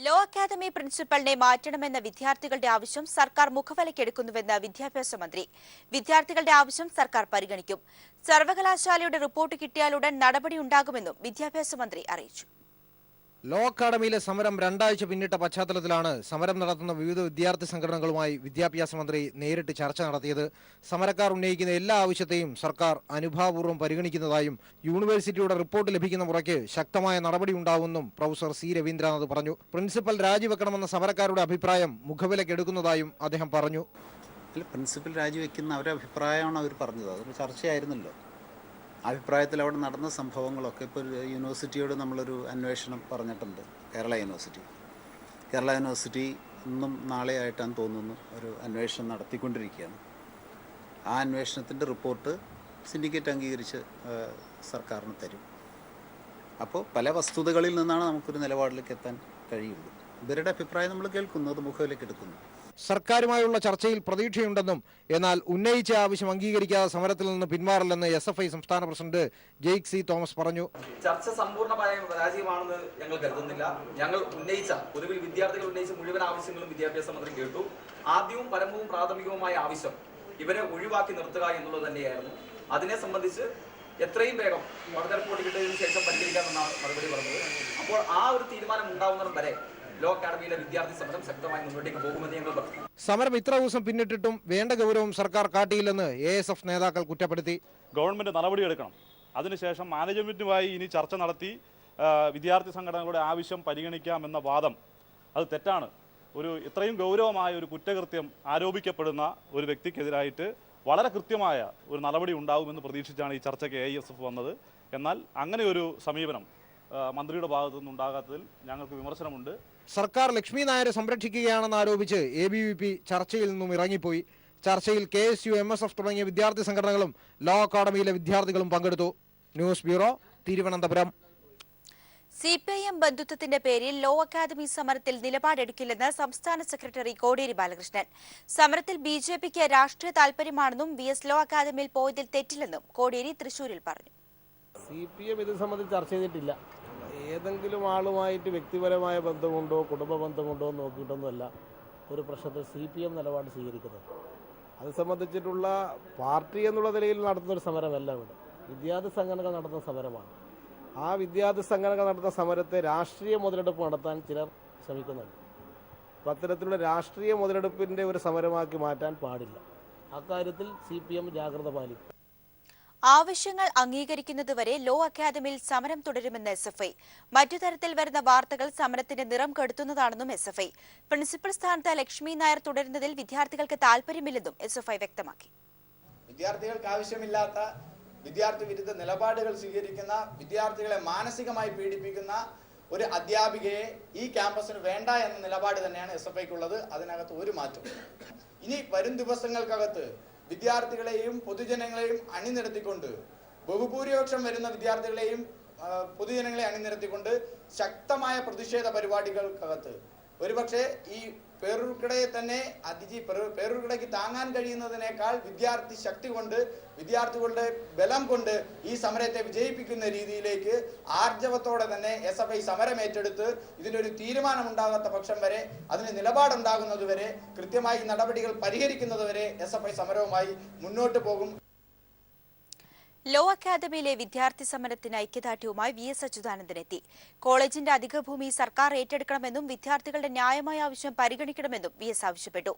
Law academy പ്രിൻസിപ്പലിനെ മാറ്റണമെന്ന വിദ്യാർത്ഥികളുടെ ആവശ്യം സർക്കാർ മുഖവിലക്കെടുക്കുന്നുവെന്ന് വിദ്യാഭ്യാസ മന്ത്രി. വിദ്യാർത്ഥികളുടെ ആവശ്യം സർക്കാർ പരിഗണിക്കും. സർവകലാശാലയുടെ റിപ്പോർട്ട് കിട്ടിയാലുടൻ നടപടിയുണ്ടാകുമെന്നും വിദ്യാഭ്യാസ മന്ത്രി അറിയിച്ചു. ലോ അക്കാദമിയിലെ സമരം രണ്ടാഴ്ച പിന്നിട്ട പശ്ചാത്തലത്തിലാണ് സമരം നടത്തുന്ന വിവിധ വിദ്യാർത്ഥി സംഘടനകളുമായി വിദ്യാഭ്യാസ മന്ത്രി നേരിട്ട് ചർച്ച നടത്തിയത്. സമരക്കാർ ഉന്നയിക്കുന്ന എല്ലാ ആവശ്യത്തെയും സർക്കാർ അനുഭാവപൂർവ്വം പരിഗണിക്കുന്നതായും യൂണിവേഴ്സിറ്റിയുടെ റിപ്പോർട്ട് ലഭിക്കുന്ന മുറയ്ക്ക് ശക്തമായ നടപടി ഉണ്ടാവുമെന്നും പ്രൊഫസർ സി രവീന്ദ്രനാഥ് പറഞ്ഞു. പ്രിൻസിപ്പൽ രാജിവെക്കണമെന്ന സമരക്കാരുടെ അഭിപ്രായം മുഖവിലക്കെടുക്കുന്നതായും അദ്ദേഹം പറഞ്ഞു. പ്രിൻസിപ്പൽ രാജിവെക്കുന്ന അവരുടെ അഭിപ്രായമാണ് അവർ പറഞ്ഞത്. അതൊരു ചർച്ചയായിരുന്നല്ലോ. അഭിപ്രായത്തിൽ അവിടെ നടന്ന സംഭവങ്ങളൊക്കെ ഇപ്പോൾ യൂണിവേഴ്സിറ്റിയോട് നമ്മളൊരു അന്വേഷണം പറഞ്ഞിട്ടുണ്ട്. കേരള യൂണിവേഴ്സിറ്റി ഇന്നും നാളെ ആയിട്ടാണ് തോന്നുന്നു ഒരു അന്വേഷണം നടത്തിക്കൊണ്ടിരിക്കുകയാണ്. ആ അന്വേഷണത്തിൻ്റെ റിപ്പോർട്ട് സിൻഡിക്കേറ്റ് അംഗീകരിച്ച് സർക്കാരിന് തരും. അപ്പോൾ പല വസ്തുതകളിൽ നിന്നാണ് നമുക്കൊരു നിലപാടിലേക്ക് എത്താൻ കഴിയുള്ളൂ. ഇവരുടെ അഭിപ്രായം നമ്മൾ കേൾക്കുന്നു, അത് മുഖവിലേക്ക് എടുക്കുന്നു. സർക്കാരുമായുള്ള ചർച്ചയിൽ പ്രതീക്ഷയുണ്ടെന്നും എന്നാൽ ഉന്നയിച്ച ആവശ്യം അംഗീകരിക്കാതെ സമരത്തിൽ നിന്ന് പിന്മാറില്ലെന്ന് SFI സംസ്ഥാന പ്രസിഡന്റ് ജെയ്ക് സി തോമസ് പറഞ്ഞു. ചർച്ച സമ്പൂർണ്ണമായ പരാജയമാണെന്ന് ഞങ്ങൾ കരുതുന്നില്ല. ഞങ്ങൾ പൊതുവിൽ വിദ്യാർത്ഥികൾ ഉന്നയിച്ച മുഴുവൻ ആവശ്യങ്ങളും വിദ്യാഭ്യാസ മന്ത്രി കേട്ടു. ആദ്യവും പരമവും പ്രാഥമികവുമായ ആവശ്യം ഇവരെ ഒഴിവാക്കി നിർത്തുക എന്നുള്ളത് തന്നെയായിരുന്നു. അതിനെ സംബന്ധിച്ച് എത്രയും വേഗം പഠന റിപ്പോർട്ട് കിട്ടിയതിനു ശേഷം പരിഹരിക്കാമെന്നാണ് മറുപടി പറഞ്ഞത്. അപ്പോൾ ആ ഒരു തീരുമാനം ഉണ്ടാവുന്നതും വരെ ലോ അക്കാദമിയിലെ വിദ്യാർത്ഥി സമരം ശക്തമായി മുന്നോട്ടേക്ക് പോകുമെന്ന് ഞങ്ങൾ പറഞ്ഞു. സമരം ഇത്ര ദിവസം പിന്നിട്ടിട്ടും വേണ്ട ഗൗരവം സർക്കാർ കാട്ടിയില്ലെന്ന് ASF നേതാക്കൾ കുറ്റപ്പെടുത്തി. ഗവൺമെന്റ് നടപടിയെടുക്കണം. അതിനുശേഷം മാനേജ്മെന്റുമായി ഇനി ചർച്ച നടത്തി വിദ്യാർത്ഥി സംഘടനകളുടെ ആവശ്യം പരിഗണിക്കാമെന്ന വാദം അത് തെറ്റാണ്. ഇത്രയും ഗൗരവമായ ഒരു കുറ്റകൃത്യം ആരോപിക്കപ്പെടുന്ന ഒരു വ്യക്തിക്കെതിരായിട്ട് വളരെ കൃത്യമായ ഒരു നടപടി ഉണ്ടാവുമെന്ന് പ്രതീക്ഷിച്ചാണ് ഈ ചർച്ചയ്ക്ക് AISF വന്നത്. എന്നാൽ അങ്ങനെ ഒരു സമീപനം മന്ത്രിയുടെ ഭാഗത്തു നിന്നുണ്ടാകാത്തതിൽ ഞങ്ങൾക്ക് വിമർശനമുണ്ട്. സർക്കാർ ലക്ഷ്മി നായരെ സംരക്ഷിക്കുകയാണെന്ന് ആരോപിച്ച് ABVP ചർച്ചയിൽ നിന്നും ഇറങ്ങിപ്പോയി. ചർച്ചയിൽ KSU, MSF തുടങ്ങിയ വിദ്യാർത്ഥി സംഘടനകളും ലോ അക്കാദമിയിലെ വിദ്യാർത്ഥികളും പങ്കെടുത്തു. News bureau, Thiruvananthapuram. CPIM ബന്ധുത്വത്തിന്റെ പേരിൽ ലോ അക്കാദമി സമരത്തിൽ നിലപാടെടുക്കില്ലെന്ന് സംസ്ഥാന സെക്രട്ടറി കോടിയേരി ബാലകൃഷ്ണൻ. സമരത്തിൽ BJPക്ക് രാഷ്ട്രീയ താൽപര്യമാണെന്നും VS ലോ അക്കാദമിയിൽ പോയതിൽ തെറ്റില്ലെന്നും കോടിയേരി തൃശൂരിൽ പറഞ്ഞു. CPM ഇത് സംബന്ധിച്ച് ചർച്ച ചെയ്തിട്ടില്ല. ഏതെങ്കിലും ആളുമായിട്ട് വ്യക്തിപരമായ ബന്ധമുണ്ടോ കുടുംബ ബന്ധമുണ്ടോ നോക്കിയിട്ടൊന്നുമല്ല ഒരു പ്രശ്നത്തിൽ CPM നിലപാട് സ്വീകരിക്കുന്നത്. അത് സംബന്ധിച്ചിട്ടുള്ള പാർട്ടി എന്നുള്ള നിലയിൽ നടത്തുന്നൊരു സമരമല്ല. ഇവിടെ വിദ്യാർത്ഥി സംഘടനകൾ നടത്തുന്ന സമരമാണ്. ആ വിദ്യാർത്ഥി സംഘടനകൾ നടത്തുന്ന സമരത്തെ രാഷ്ട്രീയ മുതലെടുപ്പ് നടത്താൻ ചിലർ ശ്രമിക്കുന്നുണ്ട്. അപ്പം അത്തരത്തിലുള്ള രാഷ്ട്രീയ മുതലെടുപ്പിൻ്റെ ഒരു സമരമാക്കി മാറ്റാൻ പാടില്ല. അക്കാര്യത്തിൽ CPM ജാഗ്രത പാലിക്കും. ആവശ്യങ്ങൾ അംഗീകരിക്കുന്നതുവരെ ലോ അക്കാദമിയിൽ സമരം തുടരുമെന്ന് SFI. മറ്റു തരത്തിൽ വരുന്ന വാർത്തകൾ സമരത്തിന്റെ നിറം കെടുത്തുന്നതാണെന്നും SFI. പ്രിൻസിപ്പൽ സ്ഥാനത്ത് ലക്ഷ്മി നായർ തുടരുന്നതിൽ വിദ്യാർത്ഥികൾക്ക് താൽപര്യമില്ലെന്നും SFI വ്യക്തമാക്കി. വിദ്യാർത്ഥികൾക്ക് ആവശ്യമില്ലാത്ത വിദ്യാർത്ഥി വിരുദ്ധ നിലപാടുകൾ സ്വീകരിക്കുന്ന, വിദ്യാർത്ഥികളെ മാനസികമായി പീഡിപ്പിക്കുന്ന ഒരു അധ്യാപികയെ ഈ ക്യാമ്പസിന് വേണ്ട എന്ന നിലപാട് തന്നെയാണ് SFIക്കുള്ളത്. അതിനകത്ത് ഒരു മാറ്റം. ഇനി വരും ദിവസങ്ങൾക്കകത്ത് വിദ്യാർത്ഥികളെയും പൊതുജനങ്ങളെയും അണിനിരത്തിക്കൊണ്ട്, ബഹുഭൂരിപക്ഷം വരുന്ന വിദ്യാർത്ഥികളെയും പൊതുജനങ്ങളെ അണിനിരത്തിക്കൊണ്ട് ശക്തമായ പ്രതിഷേധ പരിപാടികൾക്കകത്ത് ഒരുപക്ഷെ ഈ പേരൂർക്കടയെ തന്നെ പേരൂർക്കടയ്ക്ക് താങ്ങാൻ കഴിയുന്നതിനേക്കാൾ വിദ്യാർത്ഥി ശക്തി കൊണ്ട്, വിദ്യാർത്ഥികളുടെ ബലം കൊണ്ട് ഈ സമരത്തെ വിജയിപ്പിക്കുന്ന രീതിയിലേക്ക് ആർജവത്തോടെ തന്നെ SFI സമരം ഏറ്റെടുത്ത് ഇതിനൊരു തീരുമാനമുണ്ടാകാത്ത പക്ഷം വരെ, അതിന് നിലപാടുണ്ടാകുന്നതുവരെ, കൃത്യമായി നടപടികൾ പരിഹരിക്കുന്നതുവരെ SFI സമരവുമായി മുന്നോട്ട് പോകും. ലോ അക്കാദമിയിലെ വിദ്യാർത്ഥി സമരത്തിന് ഐക്യദാർഢ്യവുമായി VS അച്യുതാനന്ദൻ എത്തി. കോളേജിന്റെ അധിക ഭൂമി സർക്കാർ ഏറ്റെടുക്കണമെന്നും വിദ്യാർത്ഥികളുടെ ന്യായമായ ആവശ്യം പരിഗണിക്കണമെന്നും VS ആവശ്യപ്പെട്ടു.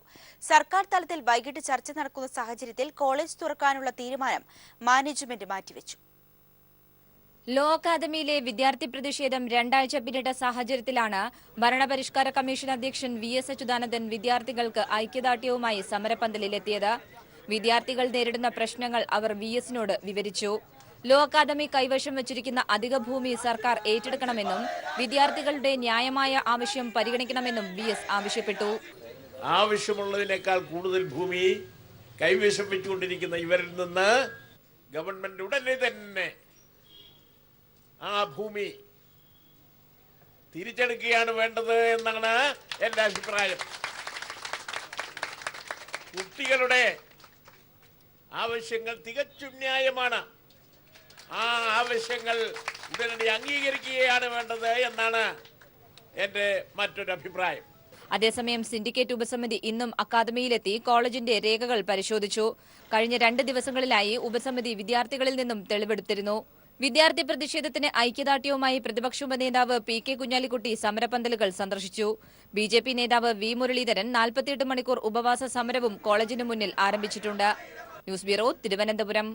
സർക്കാർ തലത്തിൽ വൈകിട്ട് ചർച്ച നടക്കുന്ന സാഹചര്യത്തിൽ കോളേജ് തുറക്കാനുള്ള തീരുമാനം മാനേജ്മെന്റ് മാറ്റിവെച്ചു. ലോ അക്കാദമിയിലെ വിദ്യാർത്ഥി പ്രതിഷേധം രണ്ടാഴ്ച പിന്നിട്ട സാഹചര്യത്തിലാണ് ഭരണപരിഷ്കാര കമ്മീഷൻ അധ്യക്ഷൻ VS അച്യുതാനന്ദൻ വിദ്യാർത്ഥികൾക്ക് ഐക്യദാർഢ്യവുമായി സമരപന്തലിലെത്തിയത്. വിദ്യാർത്ഥികൾ നേരിടുന്ന പ്രശ്നങ്ങൾ അവർ VSനോട് വിവരിച്ചു. ലോ അക്കാദമി കൈവശം വച്ചിരിക്കുന്ന അധിക ഭൂമി സർക്കാർ ഏറ്റെടുക്കണമെന്നും വിദ്യാർത്ഥികളുടെ ന്യായമായ ആവശ്യം പരിഗണിക്കണമെന്നും VS ആവശ്യപ്പെട്ടു. ആവശ്യമുള്ളതിനേക്കാൾ കൂടുതൽ ഭൂമി കൈവശം വെച്ചുകൊണ്ടിരിക്കുന്ന ഇവരിൽ നിന്ന് ഗവൺമെന്റ് ഉടനെ തന്നെ ആ ഭൂമി തിരിച്ചെടുക്കുകയാണ് വേണ്ടത് എന്നാണ് എൻ്റെ അഭിപ്രായം. കുട്ടികളുടെ ആവശ്യങ്ങൾ തികച്ചും ന്യായമാണ്. ആ ആവശ്യങ്ങൾ ഉടനടി അംഗീകരിക്കുകയാണ് വേണ്ടത് എന്നാണ് എൻ്റെ മറ്റൊരു അഭിപ്രായം. അതേസമയം സിൻഡിക്കേറ്റ് ഉപസമിതി ഇന്നും അക്കാദമിയിലെത്തി കോളേജിന്റെ രേഖകൾ പരിശോധിച്ചു. കഴിഞ്ഞ 2 ദിവസങ്ങളിലായി ഉപസമിതി വിദ്യാർത്ഥികളിൽ നിന്നും തെളിവെടുത്തിരുന്നു. വിദ്യാർത്ഥി പ്രതിഷേധത്തിന് ഐക്യദാർഢ്യവുമായി പ്രതിപക്ഷ ഉപനേതാവ് പി.കെ. കുഞ്ഞാലിക്കുട്ടി സമരപന്തലുകൾ സന്ദർശിച്ചു. ബി.ജെ.പി. നേതാവ് വി. മുരളീധരൻ 48 മണിക്കൂർ ഉപവാസ സമരവും കോളേജിന് മുന്നിൽ ആരംഭിച്ചിട്ടുണ്ട്. News bureau, Thiruvananthapuram.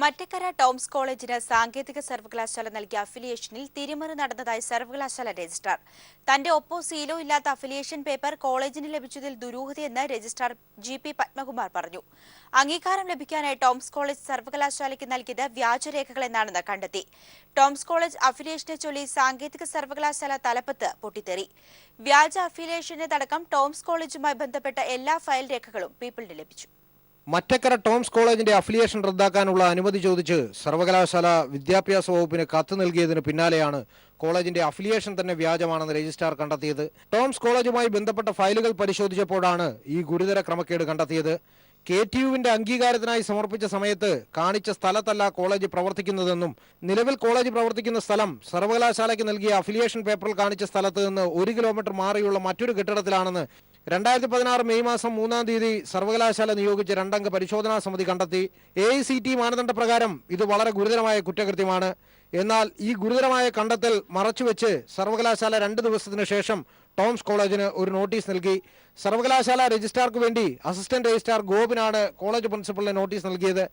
മറ്റക്കര ടോംസ് കോളേജിന് സാങ്കേതിക സർവകലാശാല നൽകിയ അഫിലിയേഷനിൽ തിരിമറി നടന്നതായി സർവകലാശാല രജിസ്ട്രാർ. തന്റെ ഒപ്പോ സീലോ ഇല്ലാത്ത അഫിലിയേഷൻ പേപ്പർ കോളേജിന് ലഭിച്ചതിൽ ദുരൂഹതയെന്ന് രജിസ്ട്രാർ ജി.പി. പത്മകുമാർ പറഞ്ഞു. അംഗീകാരം ലഭിക്കാനായി ടോംസ് കോളേജ് സർവകലാശാലയ്ക്ക് നൽകിയത് വ്യാജരേഖകളെന്നാണെന്ന് കണ്ടെത്തി. ടോംസ് കോളേജ് അഫിലിയേഷനെ ചൊല്ലി സാങ്കേതിക സർവകലാശാല തലപ്പത്ത് പൊട്ടിത്തെറി. വ്യാജ അഫിലിയേഷനടക്കം ടോംസ് കോളേജുമായി ബന്ധപ്പെട്ട എല്ലാ ഫയൽ രേഖകളും പീപ്പിളിന് ലഭിച്ചു. മറ്റക്കര ടോംസ് കോളേജിന്റെ അഫിലിയേഷൻ റദ്ദാക്കാനുള്ള അനുമതി ചോദിച്ച് സർവകലാശാല വിദ്യാഭ്യാസ വകുപ്പിന് കത്ത് നൽകിയതിന് പിന്നാലെയാണ് കോളേജിന്റെ അഫിലിയേഷൻ തന്നെ വ്യാജമാണെന്ന് രജിസ്ട്രാർ കണ്ടെത്തിയത്. ടോംസ് കോളേജുമായി ബന്ധപ്പെട്ട ഫയലുകൾ പരിശോധിച്ചപ്പോഴാണ് ഈ ഗുരുതര ക്രമക്കേട് കണ്ടെത്തിയത്. KTUവിന്റെ അംഗീകാരത്തിനായി സമർപ്പിച്ച സമയത്ത് കാണിച്ച സ്ഥലത്തല്ല കോളേജ് പ്രവർത്തിക്കുന്നതെന്നും നിലവിൽ കോളേജ് പ്രവർത്തിക്കുന്ന സ്ഥലം സർവകലാശാലയ്ക്ക് നൽകിയ അഫിലിയേഷൻ പേപ്പറിൽ കാണിച്ച സ്ഥലത്ത് നിന്ന് 1 കിലോമീറ്റർ മാറിയുള്ള മറ്റൊരു കെട്ടിടത്തിലാണെന്ന് 2016 മെയ് മാസം 3-ാം തീയതി സർവകലാശാല നിയോഗിച്ച 2-അംഗ പരിശോധനാ സമിതി കണ്ടെത്തി. AICTE മാനദണ്ഡപ്രകാരം ഇത് വളരെ ഗുരുതരമായ കുറ്റകൃത്യമാണ്. എന്നാൽ ഈ ഗുരുതരമായ കണ്ടെത്തൽ മറച്ചുവെച്ച് സർവകലാശാല 2 ദിവസത്തിന് ശേഷം ടോംസ് കോളേജിന് ഒരു നോട്ടീസ് നൽകി. സർവകലാശാല രജിസ്ട്രാർക്ക് വേണ്ടി അസിസ്റ്റന്റ് രജിസ്ട്രാർ ഗോപിനാണ് കോളേജ് പ്രിൻസിപ്പലിന് നോട്ടീസ് നൽകിയത്.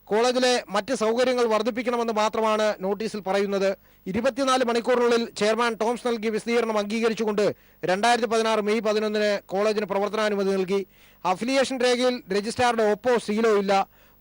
കോളേജിലെ മറ്റ് സൗകര്യങ്ങൾ വർദ്ധിപ്പിക്കണമെന്ന് മാത്രമാണ് നോട്ടീസിൽ പറയുന്നത്. 24 മണിക്കൂറിനുള്ളിൽ ചെയർമാൻ ടോംസ് നൽകിയ വിശദീകരണം അംഗീകരിച്ചുകൊണ്ട് 2016 മെയ് 11-ന് കോളേജിന് പ്രവർത്തനാനുമതി നൽകി. അഫിലിയേഷൻ രേഖയിൽ രജിസ്ട്രാറുടെ ഒപ്പോ സീലോ ഇല്ല.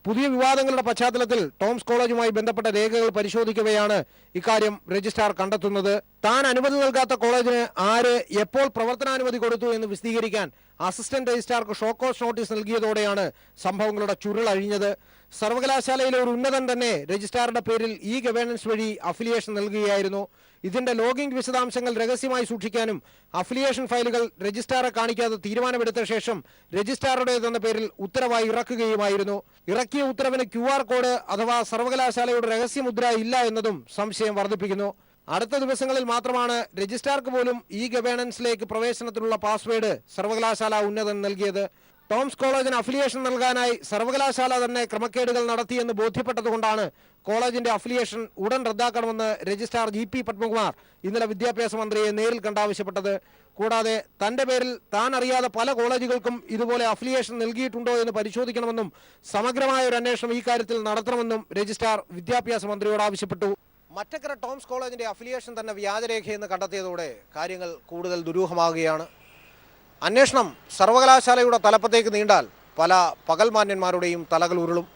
പുതിയ വിവാദങ്ങളുടെ പശ്ചാത്തലത്തിൽ ടോംസ് കോളേജുമായി ബന്ധപ്പെട്ട രേഖകൾ പരിശോധിക്കവെയാണ് ഇക്കാര്യം രജിസ്ട്രാർ കണ്ടെത്തുന്നത്. താൻ അനുമതി നൽകാത്ത കോളേജിന് ആര് എപ്പോൾ പ്രവർത്തനാനുമതി കൊടുത്തു എന്ന് വിശദീകരിക്കാൻ അസിസ്റ്റന്റ് രജിസ്ട്രാർക്ക് ഷോക്കോസ് നോട്ടീസ് നൽകിയതോടെയാണ് സംഭവങ്ങളുടെ ചുരുളഴിഞ്ഞത്. സർവകലാശാലയിലെ ഒരു ഉന്നതൻ തന്നെ രജിസ്ട്രാറുടെ പേരിൽ ഈ ഗവേണൻസ് വഴി അഫിലിയേഷൻ നൽകുകയായിരുന്നു. ഇതിന്റെ ലോഗിംഗ് വിശദാംശങ്ങൾ രഹസ്യമായി സൂക്ഷിക്കാനും അഫിലിയേഷൻ ഫയലുകൾ രജിസ്ട്രാറെ കാണിക്കാതെ തീരുമാനമെടുത്ത ശേഷം രജിസ്ട്രാറുടേതെന്ന പേരിൽ ഉത്തരവായി ഇറക്കുകയുമായിരുന്നു. ഇറക്കിയ ഉത്തരവിന് QR കോഡ് അഥവാ സർവകലാശാലയുടെ രഹസ്യമുദ്ര ഇല്ല എന്നതും സംശയം വർദ്ധിപ്പിക്കുന്നു. അടുത്ത ദിവസങ്ങളിൽ മാത്രമാണ് രജിസ്ട്രാർക്ക് പോലും ഈ ഗവേണൻസിലേക്ക് പ്രവേശനത്തിനുള്ള പാസ്വേഡ് സർവകലാശാല ഉന്നതൻ നൽകിയത്. ടോംസ് കോളേജിന് അഫിലിയേഷൻ നൽകാനായി സർവകലാശാല തന്നെ ക്രമക്കേടുകൾ നടത്തിയെന്ന് ബോധ്യപ്പെട്ടതുകൊണ്ടാണ് കോളേജിന്റെ അഫിലിയേഷൻ ഉടൻ റദ്ദാക്കണമെന്ന് രജിസ്ട്രാർ ജി.പി. പത്മകുമാർ ഇന്നലെ വിദ്യാഭ്യാസ മന്ത്രിയെ നേരിൽ കണ്ടാവശ്യപ്പെട്ടത്. കൂടാതെ തന്റെ പേരിൽ താൻ അറിയാതെ പല കോളേജുകൾക്കും ഇതുപോലെ അഫിലിയേഷൻ നൽകിയിട്ടുണ്ടോ എന്ന് പരിശോധിക്കണമെന്നും സമഗ്രമായ ഒരു അന്വേഷണം ഈ കാര്യത്തിൽ നടത്തണമെന്നും രജിസ്ട്രാർ വിദ്യാഭ്യാസ മന്ത്രിയോട് ആവശ്യപ്പെട്ടു. മറ്റക്കര ടോംസ് കോളേജിന്റെ അഫിലിയേഷൻ തന്നെ വ്യാജരേഖയെന്ന് കണ്ടെത്തിയതോടെ കാര്യങ്ങൾ കൂടുതൽ ദുരൂഹമാകുകയാണ്. അന്വേഷണം സർവകലാശാലയുടെ തലപ്പത്തേക്ക് നീണ്ടാൽ പല പകൽമാന്യന്മാരുടെയും തലകൾ ഉരുളും.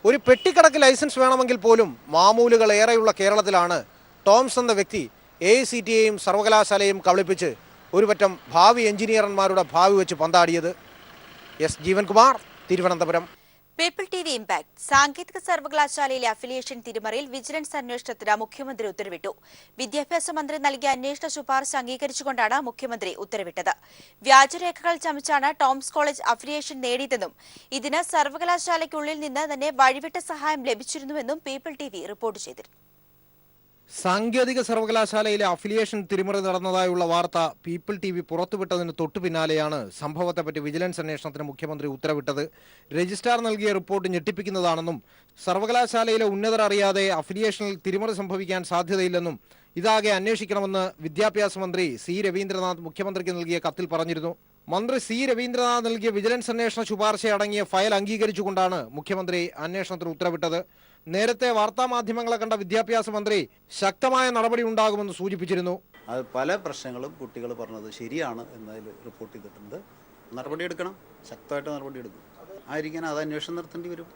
ഒരു പെട്ടിക്കടക്ക് ലൈസൻസ് വേണമെങ്കിൽ പോലും മാമൂലുകൾ ഏറെയുള്ള കേരളത്തിലാണ് ടോംസ് എന്ന വ്യക്തി AICTEയെയും സർവകലാശാലയും കബളിപ്പിച്ച് ഒരുപറ്റം ഭാവി എഞ്ചിനീയർമാരുടെ ഭാവി വെച്ച് പന്താടിയത്. S Jeevankumar, Thiruvananthapuram. People TV impact. സാങ്കേതിക സർവകലാശാലയിലെ അഫിലിയേഷൻ തിരിമറിയിൽ വിജിലൻസ് അന്വേഷണത്തിന് മുഖ്യമന്ത്രി ഉത്തരവിട്ടു. വിദ്യാഭ്യാസ മന്ത്രി നൽകിയ അന്വേഷണ ശുപാർശ അംഗീകരിച്ചുകൊണ്ടാണ് മുഖ്യമന്ത്രി ഉത്തരവിട്ടത്. വ്യാജരേഖകൾ ചമച്ചാണ് ടോംസ് കോളേജ് അഫിലിയേഷൻ നേടിയതെന്നും ഇതിന് സർവകലാശാലയ്ക്കുള്ളിൽ നിന്ന് തന്നെ വഴിവിട്ട സഹായം ലഭിച്ചിരുന്നുവെന്നും പീപ്പിൾ TV റിപ്പോർട്ട് ചെയ്തിരുന്നു. സാങ്കേതിക സർവകലാശാലയിലെ അഫിലിയേഷൻ തിരിമറി നടന്നതായുള്ള വാർത്ത പീപ്പിൾ TV പുറത്തുവിട്ടതിന് തൊട്ടു പിന്നാലെയാണ് സംഭവത്തെപ്പറ്റി വിജിലൻസ് അന്വേഷണത്തിന് മുഖ്യമന്ത്രി ഉത്തരവിട്ടത്. രജിസ്ട്രാർ നൽകിയ റിപ്പോർട്ട് ഞെട്ടിപ്പിക്കുന്നതാണെന്നും സർവകലാശാലയിലെ ഉന്നതർ അറിയാതെ അഫിലിയേഷനിൽ തിരിമറി സംഭവിക്കാൻ സാധ്യതയില്ലെന്നും ഇതാകെ അന്വേഷിക്കണമെന്ന് വിദ്യാഭ്യാസ മന്ത്രി സി രവീന്ദ്രനാഥ് മുഖ്യമന്ത്രിക്ക് നൽകിയ കത്തിൽ പറഞ്ഞിരുന്നു. മന്ത്രി സി രവീന്ദ്രനാഥ് നൽകിയ വിജിലൻസ് അന്വേഷണ ശുപാർശ അടങ്ങിയ ഫയൽ അംഗീകരിച്ചുകൊണ്ടാണ് മുഖ്യമന്ത്രി അന്വേഷണത്തിന് ഉത്തരവിട്ടത്. നേരത്തെ വാർത്താമാധ്യമങ്ങളെ കണ്ട വിദ്യാഭ്യാസ മന്ത്രി ശക്തമായ നടപടി ഉണ്ടാകുമെന്ന് സൂചിപ്പിച്ചിരുന്നു. അത് പല പ്രശ്നങ്ങളും കുട്ടികൾ പറഞ്ഞത് ശരിയാണ് എന്നതിൽ റിപ്പോർട്ട് ചെയ്തിട്ടുണ്ട്. നടപടിയെടുക്കണം, ശക്തമായിട്ട് നടപടിയെടുക്കും. ആയിരിക്കാൻ അത് അന്വേഷണം നടത്തേണ്ടി വരും.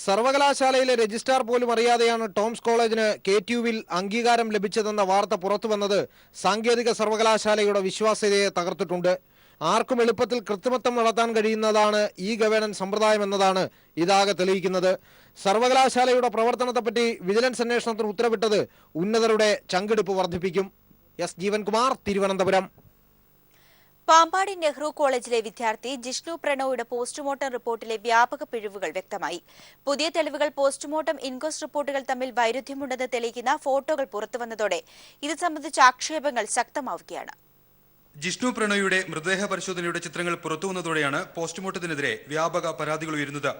സർവകലാശാലയിലെ രജിസ്ട്രാർ പോലും അറിയാതെയാണ് ടോംസ് കോളേജിന് KTUവിൽ അംഗീകാരം ലഭിച്ചതെന്ന വാർത്ത പുറത്തുവന്നത് സാങ്കേതിക സർവകലാശാലയുടെ വിശ്വാസ്യതയെ തകർത്തിട്ടുണ്ട്. ആർക്കും എളുപ്പത്തിൽ കൃത്രിമത്വം നടത്താൻ കഴിയുന്നതാണ് ഈ ഗവേണൻസ് സമ്പ്രദായം എന്നതാണ് ഇതാകെ തെളിയിക്കുന്നത്. സർവകലാശാലയുടെ പ്രവർത്തനത്തെപ്പറ്റി വിജിലൻസ് അന്വേഷണത്തിന് ഉത്തരവിട്ടത് ഉന്നതരുടെ ചങ്കിടിപ്പ് വർദ്ധിപ്പിക്കും. എസ് ജീവൻകുമാർ, തിരുവനന്തപുരം. പാമ്പാടി നെഹ്റു കോളേജിലെ വിദ്യാർത്ഥി ജിഷ്ണു പ്രണോയുടെ പോസ്റ്റ്മോർട്ടം റിപ്പോർട്ടിലെ വ്യാപക പിഴവുകൾ വ്യക്തമായി. പുതിയ തെളിവുകൾ പോസ്റ്റ്മോർട്ടം ഇൻക്വസ്റ്റ് റിപ്പോർട്ടുകൾ തമ്മിൽ വൈരുദ്ധ്യമുണ്ടെന്ന് തെളിയിക്കുന്ന ഫോട്ടോകൾ പുറത്തുവന്നതോടെ ഇത് സംബന്ധിച്ച ആക്ഷേപങ്ങൾ ശക്തമാവുകയാണ്. ജിഷ്ണു പ്രണോയുടെ മൃതദേഹ പരിശോധനയുടെ ചിത്രങ്ങൾ പുറത്തുവന്നതോടെയാണ് പോസ്റ്റ്മോർട്ടത്തിനെതിരെ വ്യാപക പരാതികൾ ഉയരുന്നത്.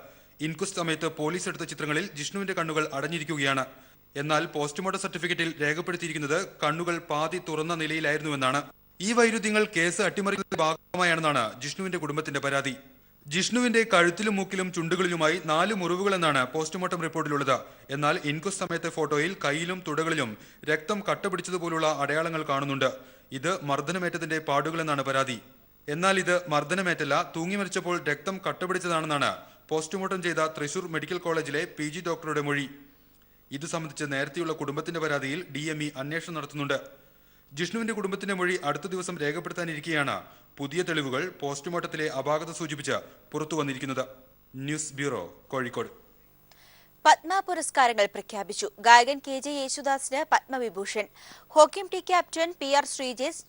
ഇൻക്വസ്റ്റ് സമയത്ത് പോലീസ് എടുത്ത ചിത്രങ്ങളിൽ ജിഷ്ണുവിന്റെ കണ്ണുകൾ അടഞ്ഞിരിക്കുകയാണ്. എന്നാൽ പോസ്റ്റ്മോർട്ടം സർട്ടിഫിക്കറ്റിൽ രേഖപ്പെടുത്തിയിരിക്കുന്നത് കണ്ണുകൾ പാതി തുറന്ന നിലയിലായിരുന്നുവെന്നാണ്. ഈ വൈരുദ്ധ്യങ്ങൾ കേസ് അട്ടിമറിക്കുന്ന ഭാഗമായാണെന്നാണ് ജിഷ്ണുവിന്റെ കുടുംബത്തിന്റെ പരാതി. ജിഷ്ണുവിന്റെ കഴുത്തിലും മൂക്കിലും ചുണ്ടുകളിലുമായി 4 മുറിവുകളെന്നാണ് പോസ്റ്റ്മോർട്ടം റിപ്പോർട്ടിലുള്ളത്. എന്നാൽ ഇൻക്വസ്റ്റ് സമയത്തെ ഫോട്ടോയിൽ കൈയിലും തുടകളിലും രക്തം കട്ടപിടിച്ചതുപോലുള്ള അടയാളങ്ങൾ കാണുന്നുണ്ട്. ഇത് മർദ്ദനമേറ്റതിന്റെ പാടുകളെന്നാണ് പരാതി. എന്നാൽ ഇത് മർദ്ദനമേറ്റല്ല, തൂങ്ങി മരിച്ചപ്പോൾ രക്തം കട്ടപിടിച്ചതാണെന്നാണ് പോസ്റ്റ്മോർട്ടം ചെയ്ത തൃശൂർ മെഡിക്കൽ കോളേജിലെ PG ഡോക്ടറുടെ മൊഴി. ഇത് സംബന്ധിച്ച് നേരത്തെയുള്ള കുടുംബത്തിന്റെ പരാതിയിൽ DME അന്വേഷണം നടത്തുന്നുണ്ട്. ജിഷ്ണുവിന്റെ കുടുംബത്തിന്റെ മൊഴി അടുത്ത ദിവസം രേഖപ്പെടുത്താനിരിക്കെയാണ് പുതിയ തെളിവുകൾ പോസ്റ്റ്മോർട്ടത്തിലെ അപാകത സൂചിപ്പിച്ച് പുറത്തു വന്നിരിക്കുന്നത്. News bureau, Kozhikode. പത്മ പുരസ്കാരങ്ങൾ പ്രഖ്യാപിച്ചു. ഗായകൻ KJ യേശുദാസിന് Padma Vibhushan, hockey team captain PR Sreejesh,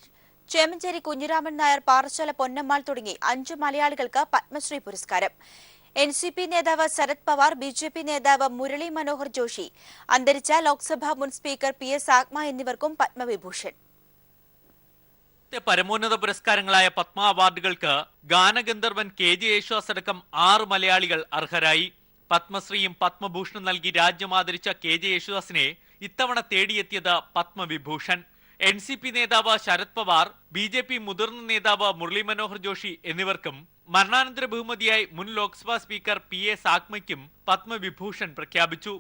Chemancheri Kunhiraman Nair, Parassala Ponnammal തുടങ്ങി 5 മലയാളികൾക്ക് പത്മശ്രീ പുരസ്കാരം. NCP നേതാവ് ശരത് പവാർ, BJP നേതാവ് മുരളി മനോഹർ ജോഷി, അന്തരിച്ച ലോക്സഭാ മുൻ സ്പീക്കർ PS ആഗ്മ എന്നിവർക്കും പത്മവിഭൂഷൺ. പരമോന്നത പുരസ്കാരങ്ങളായ പത്മ അവാർഡുകൾക്ക് ഗാനഗന്ധർവൻ KJ യേശുദാസ് അടക്കം 6 മലയാളികൾ അർഹരായി. പത്മശ്രീയും പത്മഭൂഷണും നൽകി രാജ്യം ആദരിച്ച KJ യേശുദാസിനെ ഇത്തവണ തേടിയെത്തിയത് പത്മവിഭൂഷൺ. NCP നേതാവ് ശരത് പവാർ, BJP മുതിർന്ന നേതാവ് മുരളി മനോഹർ ജോഷി എന്നിവർക്കും മരണാനന്തര ബഹുമതിയായി മുൻ ലോക്സഭാ സ്പീക്കർ PS ആഗ്മയ്ക്കും പത്മവിഭൂഷൺ പ്രഖ്യാപിച്ചു.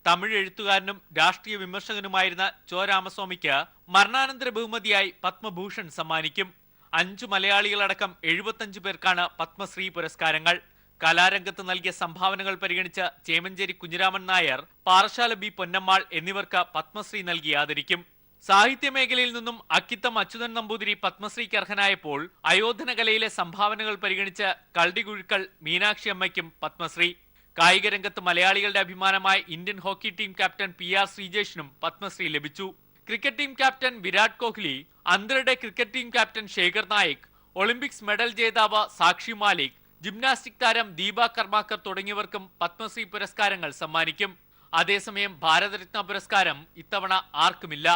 തമിഴ് എഴുത്തുകാരനും രാഷ്ട്രീയ വിമർശകനുമായിരുന്ന ചോ രാമസ്വാമിക്ക് മരണാനന്തര ബഹുമതിയായി പത്മഭൂഷൺ സമ്മാനിക്കും. 5 മലയാളികളടക്കം 75 പേർക്കാണ് പത്മശ്രീ പുരസ്കാരങ്ങൾ. കലാരംഗത്ത് നൽകിയ സംഭാവനകൾ പരിഗണിച്ച് ചേമഞ്ചേരി കുഞ്ഞിരാമൻ നായർ, പാറശാല B പൊന്നമ്മാൾ എന്നിവർക്ക് പത്മശ്രീ നൽകി ആദരിക്കും. സാഹിത്യ മേഖലയിൽ നിന്നും അക്കിത്തം അച്യുതൻ നമ്പൂതിരി പത്മശ്രീക്ക് അർഹനായപ്പോൾ അയോധന കലയിലെ സംഭാവനകൾ പരിഗണിച്ച് കൾഡിഗുഴുക്കൾ മീനാക്ഷി അമ്മയ്ക്കും പത്മശ്രീ. കായിക രംഗത്ത് മലയാളികളുടെ അഭിമാനമായ Indian hockey team captain PR ശ്രീജേഷിനും പത്മശ്രീ ലഭിച്ചു. Cricket team captain Virat Kohli, അന്തർഡേ cricket team captain Shekhar Naik, Olympics medal ജേതാവ് സാക്ഷി മാലിക്, ജിംനാസ്റ്റിക് താരം ദീപ കർമാക്കർ തുടങ്ങിയവർക്കും പത്മശ്രീ പുരസ്കാരങ്ങൾ സമ്മാനിക്കും. അതേസമയം ഭാരതരത്ന പുരസ്കാരം ഇത്തവണ ആർക്കുമില്ല.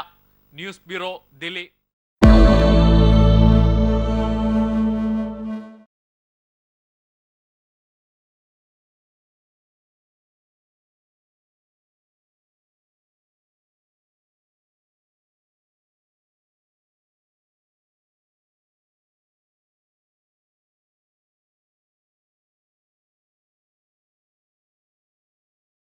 News bureau, Delhi.